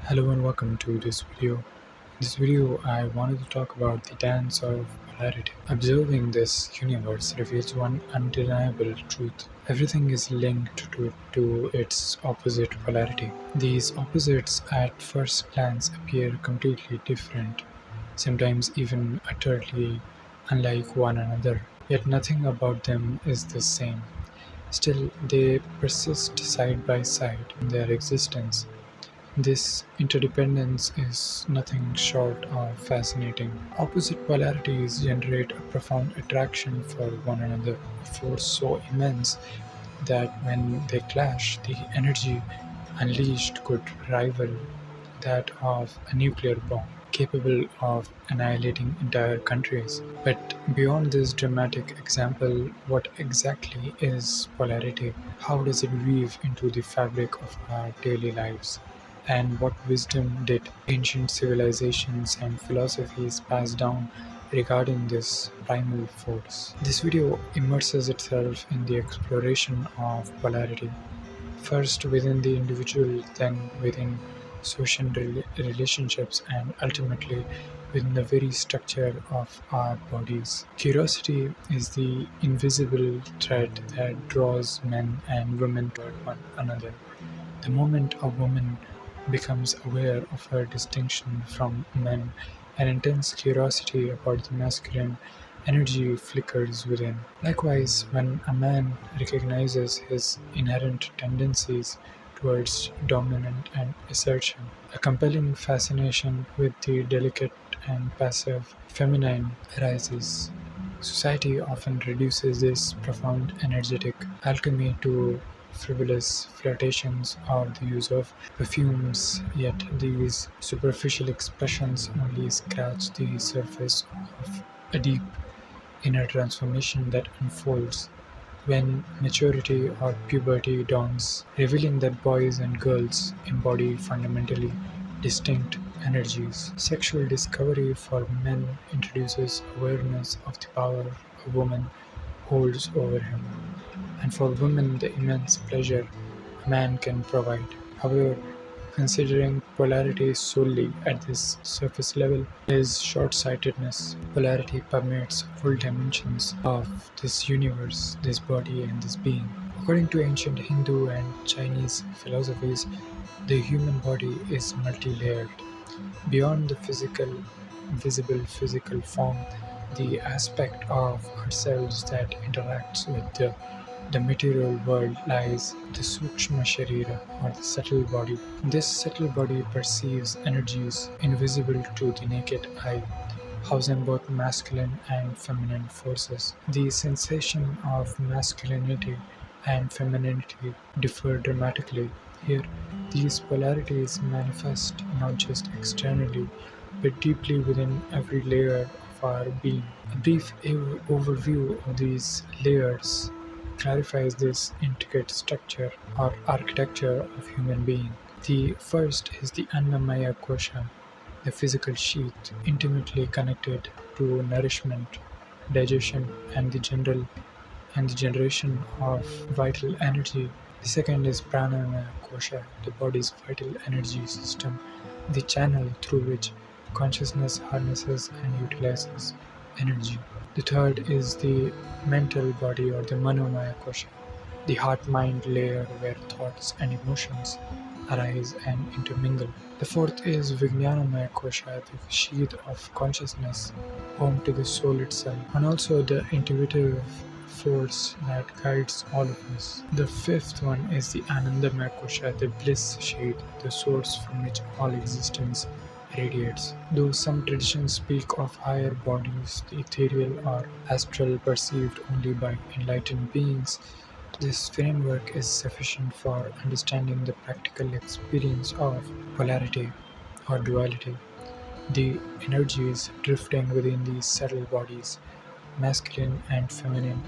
Hello and welcome to this video. In this video, I wanted to talk about the dance of polarity. Observing this universe reveals one undeniable truth. Everything is linked to its opposite polarity. These opposites at first glance appear completely different, sometimes even utterly unlike one another. Yet nothing about them is the same. Still, they persist side by side in their existence. This interdependence is nothing short of fascinating. Opposite polarities generate a profound attraction for one another, a force so immense that when they clash, the energy unleashed could rival that of a nuclear bomb, capable of annihilating entire countries. But beyond this dramatic example, what exactly is polarity? How does it weave into the fabric of our daily lives? And what wisdom did ancient civilizations and philosophies pass down regarding this primal force? This video immerses itself in the exploration of polarity, first within the individual, then within social relationships, and ultimately within the very structure of our bodies. Curiosity is the invisible thread that draws men and women toward one another. The moment a woman becomes aware of her distinction from men, an intense curiosity about the masculine energy flickers within. Likewise, when a man recognizes his inherent tendencies towards dominance and assertion, a compelling fascination with the delicate and passive feminine arises. Society often reduces this profound energetic alchemy to frivolous flirtations or the use of perfumes, yet these superficial expressions only scratch the surface of a deep inner transformation that unfolds when maturity or puberty dawns, revealing that boys and girls embody fundamentally distinct energies. Sexual discovery for men introduces awareness of the power a woman holds over him, and for women, the immense pleasure a man can provide. However, considering polarity solely at this surface level is short-sightedness. Polarity permeates all dimensions of this universe, this body, and this being. According to ancient Hindu and Chinese philosophies, the human body is multi-layered. Beyond the visible physical form, the aspect of ourselves that interacts with the material world lies the Sukshma Sharira, or the subtle body. This subtle body perceives energies invisible to the naked eye, housing both masculine and feminine forces. The sensation of masculinity and femininity differ dramatically. Here, these polarities manifest not just externally, but deeply within every layer of our being. A brief overview of these layers clarifies this intricate structure or architecture of human being. The first is the Annamaya Kosha, the physical sheath, intimately connected to nourishment, digestion, and the generation of vital energy. The second is Pranamaya Kosha, the body's vital energy system, the channel through which consciousness harnesses and utilizes energy. The third is the mental body, or the Manomaya Kosha, the heart-mind layer where thoughts and emotions arise and intermingle. The fourth is Vijnanamaya Kosha, the sheath of consciousness, home to the soul itself, and also the intuitive force that guides all of us. The fifth one is the Anandamaya Kosha, the bliss sheath, the source from which all existence radiates. Though some traditions speak of higher bodies, the ethereal or astral perceived only by enlightened beings, this framework is sufficient for understanding the practical experience of polarity or duality. The energies drifting within these subtle bodies, masculine and feminine,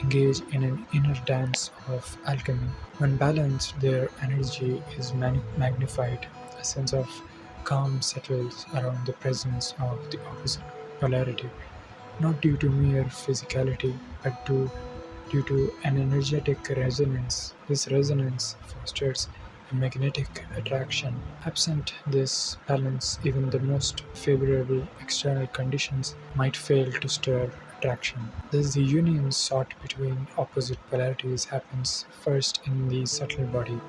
engage in an inner dance of alchemy. When balanced, their energy is magnified. A sense of calm settles around the presence of the opposite polarity, not due to mere physicality, but due to an energetic resonance. This resonance fosters magnetic attraction. Absent this balance, even the most favorable external conditions might fail to stir attraction. Thus, the union sought between opposite polarities happens first in the subtle body,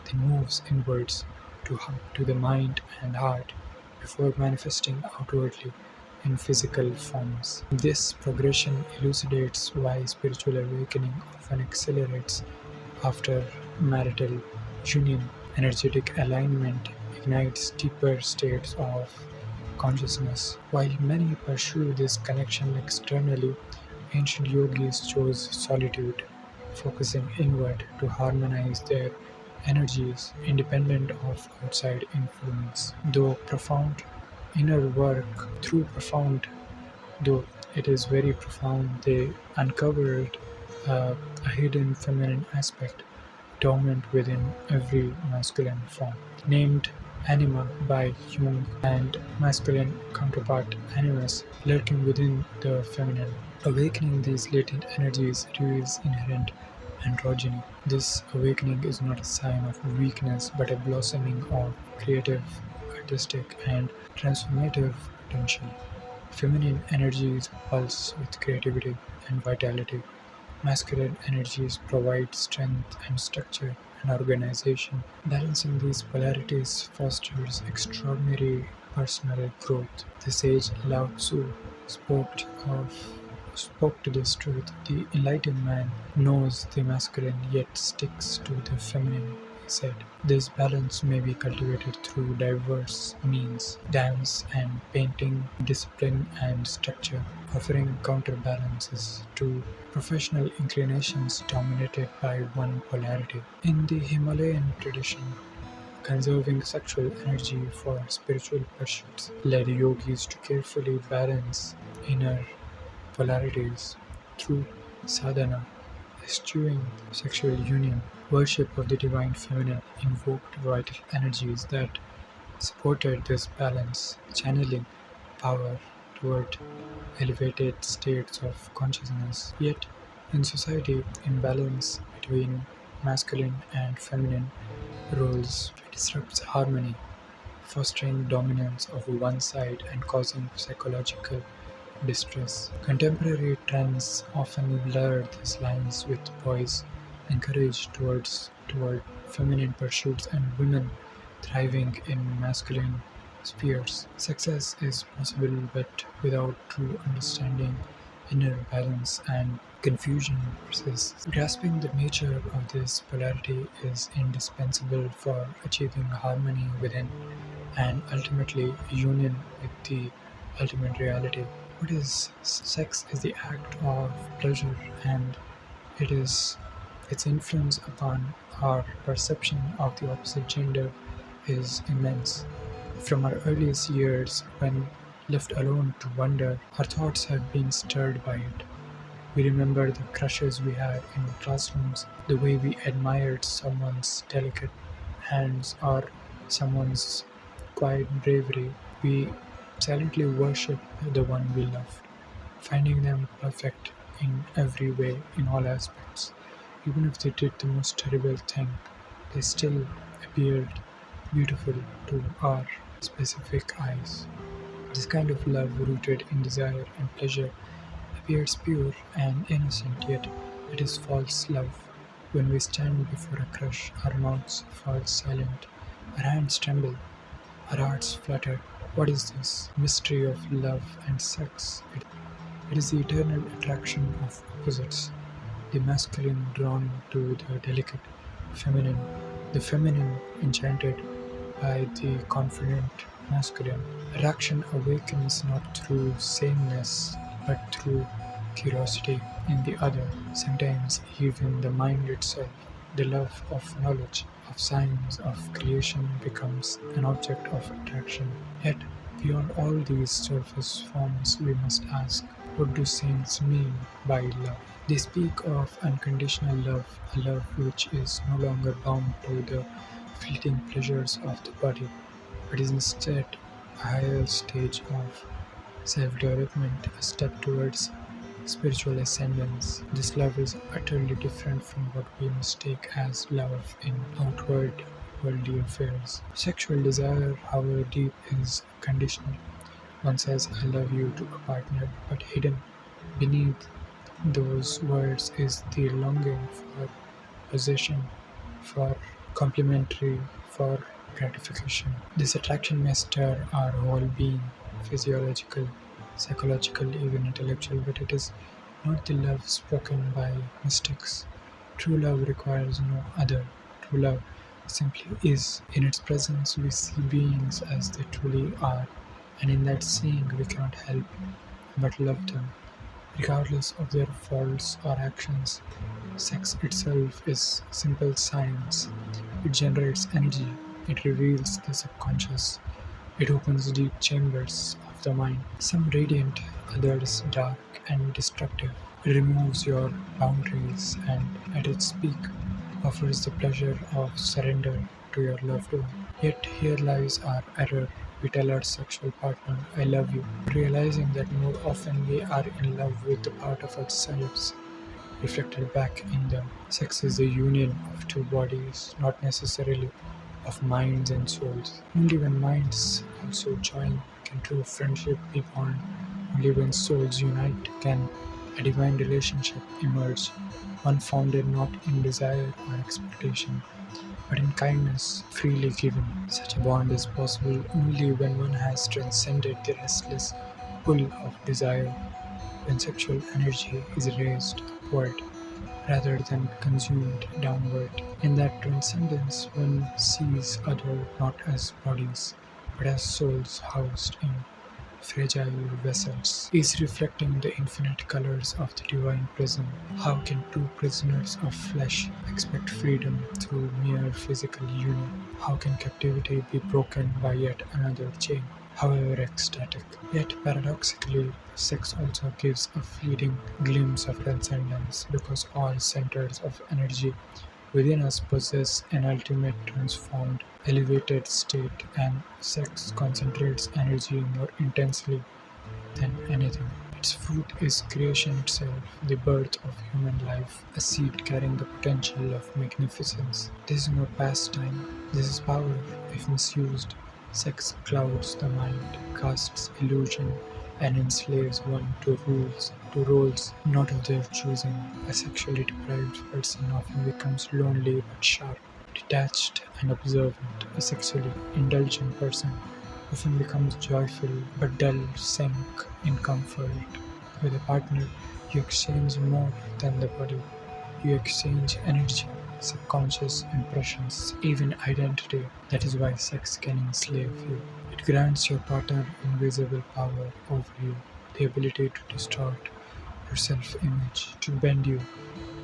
then moves inwards to the mind and heart before manifesting outwardly in physical forms. This progression elucidates why spiritual awakening often accelerates after marital union. Energetic alignment ignites deeper states of consciousness. While many pursue this connection externally, ancient yogis chose solitude, focusing inward to harmonize their energies independent of outside influence. Inner work, though it is very profound, they uncovered a hidden feminine aspect dormant within every masculine form. Named anima by Jung and masculine counterpart animus lurking within the feminine. Awakening these latent energies reveals inherent androgyny. This awakening is not a sign of weakness but a blossoming of creative, artistic, and transformative potential. Feminine energies pulse with creativity and vitality. Masculine energies provide strength and structure and organization. Balancing these polarities fosters extraordinary personal growth. The sage Lao Tzu spoke to this truth. The enlightened man knows the masculine yet sticks to the feminine, he said. This balance may be cultivated through diverse means: dance and painting, discipline and structure, offering counterbalances to professional inclinations dominated by one polarity. In the Himalayan tradition, conserving sexual energy for spiritual pursuits led yogis to carefully balance inner polarities through sadhana, eschewing sexual union. Worship of the divine feminine invoked vital energies that supported this balance, channeling power toward elevated states of consciousness. Yet, in society, imbalance between masculine and feminine roles disrupts harmony, fostering dominance of one side and causing psychological distress. Contemporary trends often blur these lines, with boys encouraged toward feminine pursuits and women thriving in masculine spheres. Success is possible, but without true understanding, inner balance and confusion persists. Grasping the nature of this polarity is indispensable for achieving harmony within and ultimately union with the ultimate reality. What is sex is the act of pleasure, and it is its influence upon our perception of the opposite gender is immense. From our earliest years, when left alone to wonder, our thoughts have been stirred by it. We remember the crushes we had in classrooms, the way we admired someone's delicate hands or someone's quiet bravery. We silently worship the one we loved, finding them perfect in every way, in all aspects. Even if they did the most terrible thing, they still appeared beautiful to our specific eyes. This kind of love, rooted in desire and pleasure, appears pure and innocent, yet it is false love. When we stand before a crush, our mouths fall silent, our hands tremble, our hearts flutter. What is this mystery of love and sex? It is the eternal attraction of opposites, the masculine drawn to the delicate feminine, the feminine enchanted by the confident masculine. Attraction awakens not through sameness but through curiosity in the other, sometimes even the mind itself. The love of knowledge, of science, of creation becomes an object of attraction. Yet, beyond all these surface forms, we must ask, what do saints mean by love? They speak of unconditional love, a love which is no longer bound to the fleeting pleasures of the body, but is instead a higher stage of self-development, a step towards spiritual ascendance. This love is utterly different from what we mistake as love in outward worldly affairs. Sexual desire, however deep, is conditional. One says "I love you" to a partner, but hidden beneath those words is the longing for possession, for complementary, for gratification. This attraction may stir our whole being, physiological, psychological, even intellectual, but it is not the love spoken by mystics. True love requires no other. True love simply is. In its presence, we see beings as they truly are, and in that seeing, we cannot help but love them, regardless of their faults or actions. Sex itself is simple science. It generates energy, it reveals the subconscious, it opens deep chambers of the mind, some radiant, others dark and destructive. It removes your boundaries and, at its peak, offers the pleasure of surrender to your loved one. Yet here lies our error. We tell our sexual partner, "I love you," realizing that more often we are in love with the part of ourselves reflected back in them. Sex is the union of two bodies, not necessarily of minds and souls. Only when minds also join can true friendship be born. Only when souls unite can a divine relationship emerge, one founded not in desire or expectation, but in kindness freely given. Such a bond is possible only when one has transcended the restless pull of desire, when sexual energy is raised upward rather than consumed downward. In that transcendence, one sees others not as bodies, but as souls housed in fragile vessels, each reflecting the infinite colors of the divine prism. How can two prisoners of flesh expect freedom through mere physical union? How can captivity be broken by yet another chain, however ecstatic? Yet paradoxically, sex also gives a fleeting glimpse of transcendence, because all centers of energy within us possess an ultimate transformed, elevated state, and sex concentrates energy more intensely than anything. Its fruit is creation itself, the birth of human life, a seed carrying the potential of magnificence. This is no pastime, this is power if misused. Sex clouds the mind, casts illusion, and enslaves one to roles not of their choosing. A sexually deprived person often becomes lonely but sharp, detached and observant. A sexually indulgent person often becomes joyful but dull, sink in comfort. With a partner, you exchange more than the body. You exchange energy, subconscious impressions, even identity. That is why sex can enslave you. It grants your partner invisible power over you, the ability to distort your self image, to bend you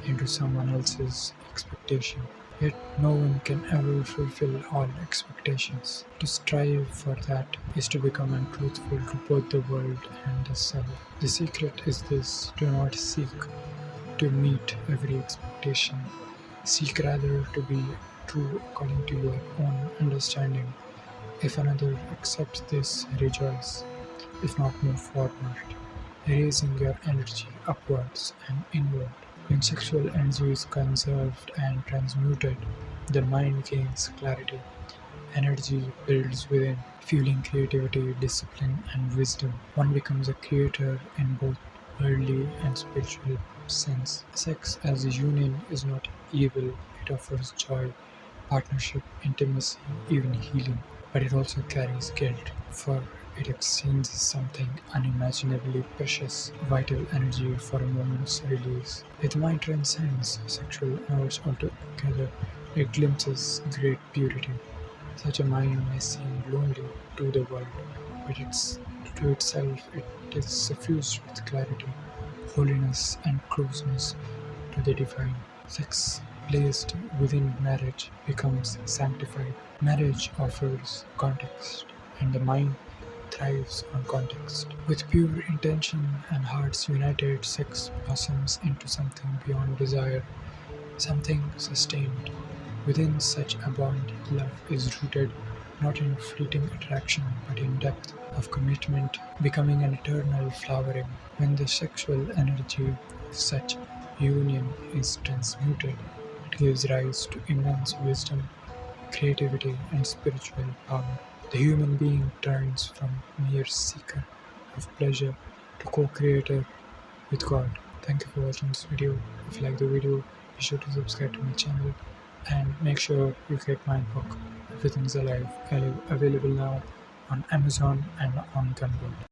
into someone else's expectation. Yet no one can ever fulfill all expectations. To strive for that is to become untruthful to both the world and the self. The secret is this: do not seek to meet every expectation. Seek rather to be true according to your own understanding. If another accepts this, rejoice. If not, move forward, raising your energy upwards and inward. When sexual energy is conserved and transmuted, the mind gains clarity. Energy builds within, fueling creativity, discipline, and wisdom. One becomes a creator in both worldly and spiritual sense. Sex as a union is not evil, it offers joy, partnership, intimacy, even healing. But it also carries guilt, for it exchanges something unimaginably precious, vital energy for a moment's release. If the mind transcends sexual urge altogether, it glimpses great purity. Such a mind may seem lonely to the world, but to itself it is suffused with clarity, holiness, and closeness to the divine. Sex placed within marriage becomes sanctified. Marriage offers context, and the mind thrives on context. With pure intention and hearts united, sex blossoms into something beyond desire, something sustained. Within such a bond, love is rooted not in fleeting attraction but in depth of commitment, becoming an eternal flowering. When the sexual energy of such union is transmuted, it gives rise to immense wisdom, creativity, and spiritual power. The human being turns from mere seeker of pleasure to co-creator with God. Thank you for watching this video. If you like the video, be sure to subscribe to my channel and make sure you get my book, Everything's Alive, available now on Amazon and on Gumroad.